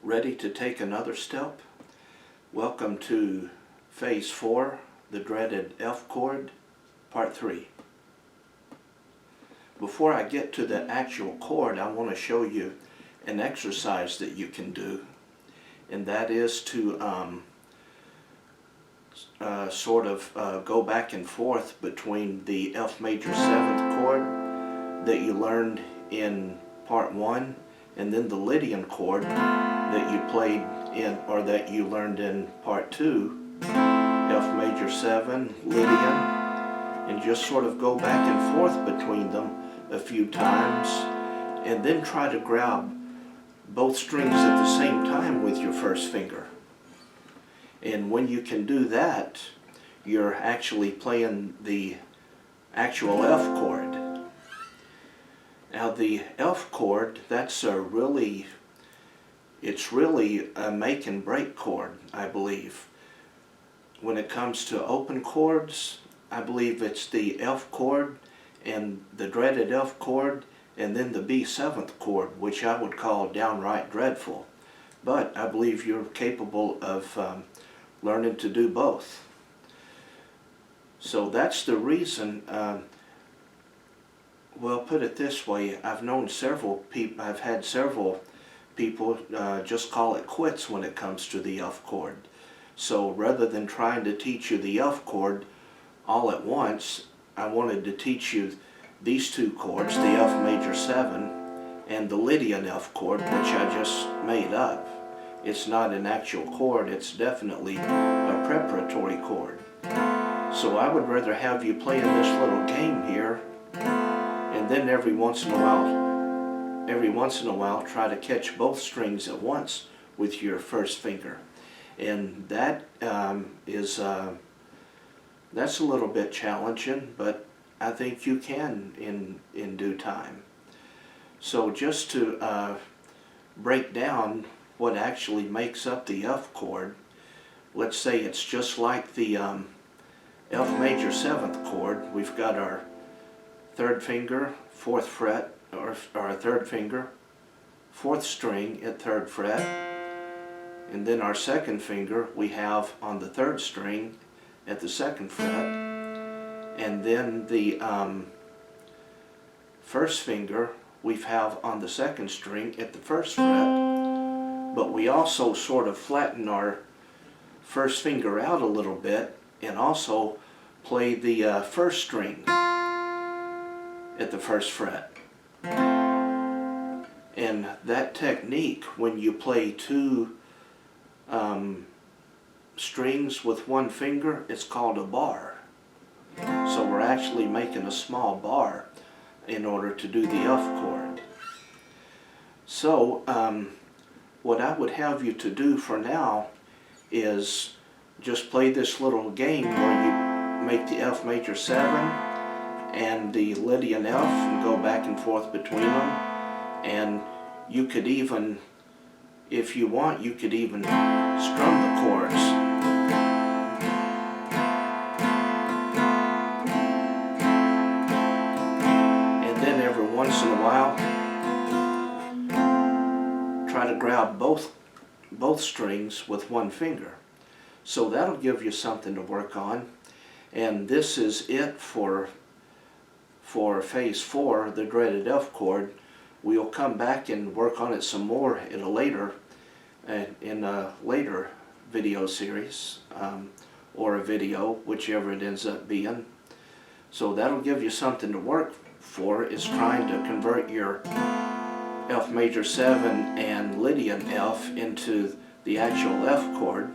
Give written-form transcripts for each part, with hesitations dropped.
Ready to take another step? Welcome to Phase 4, the dreaded F chord, Part 3. Before I get to the actual chord, I want to show you an exercise that you can do, and that is to go back and forth between the F major 7th chord that you learned in Part 1 and then the Lydian chord that you played in, or that you learned in Part 2, F major 7, Lydian, and just sort of go back and forth between them a few times, and then try to grab both strings at the same time with your first finger. And when you can do that, you're actually playing the actual F chord. Now the F chord, it's really a make and break chord, I believe. When it comes to open chords, I believe it's the F chord and the dreaded F chord, and then the B7th chord, which I would call downright dreadful. But I believe you're capable of learning to do both. So that's the reason, well, put it this way, I've had several people just call it quits when it comes to the F chord. So rather than trying to teach you the F chord all at once, I wanted to teach you these two chords, the F major 7 and the Lydian F chord, which I just made up. It's not an actual chord, it's definitely a preparatory chord. So I would rather have you playing this little game here, and then every once in a while try to catch both strings at once with your first finger. And that that's a little bit challenging, but I think you can in due time. So just to break down what actually makes up the F chord, let's say it's just like the F major 7th chord. We've got our third finger, 4th fret, or our third finger, 4th string at 3rd fret, and then our second finger we have on the 3rd string at the 2nd fret, and then the first finger we have on the 2nd string at the 1st fret, but we also sort of flatten our first finger out a little bit and also play the 1st string at the 1st fret. And that technique, when you play two strings with one finger, it's called a bar. So we're actually making a small bar in order to do the F chord. So what I would have you to do for now is just play this little game where you make the F major 7 and the Lydian F and go back and forth between them. And you could even, if you want, you could even strum the chords. And then every once in a while, try to grab both strings with one finger. So that'll give you something to work on. And this is it for Phase 4, the dreaded F chord. We'll come back and work on it some more in a later video series, or a video, whichever it ends up being. So that'll give you something to work for, is trying to convert your F major 7 and Lydian F into the actual F chord.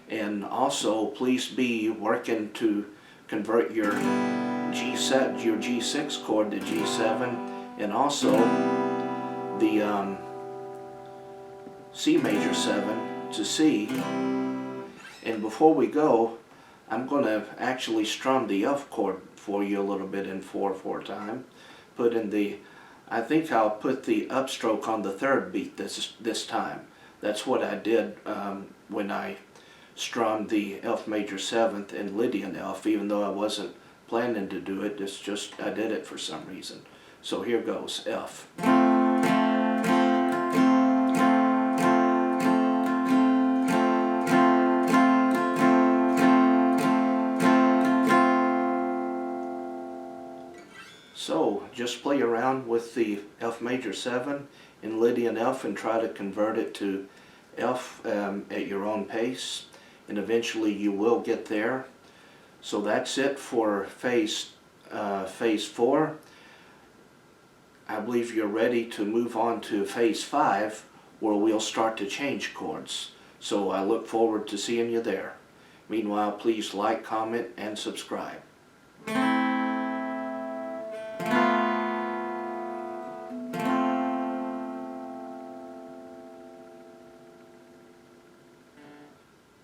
And also, please be working to convert your G6 chord to G7, and also the C major 7 to C. And before we go, I'm going to actually strum the F chord for you a little bit in 4/4 time. I think I'll put the upstroke on the 3rd beat this time. That's what I did when I strummed the F major 7th and Lydian F, even though I wasn't planning to do it. It's just I did it for some reason. So here goes F. just play around with the F major 7 in Lydian F and try to convert it to F at your own pace, and eventually you will get there. So that's it for phase 4. I believe you're ready to move on to phase 5, where we'll start to change chords. So I look forward to seeing you there. Meanwhile, please like, comment, and subscribe.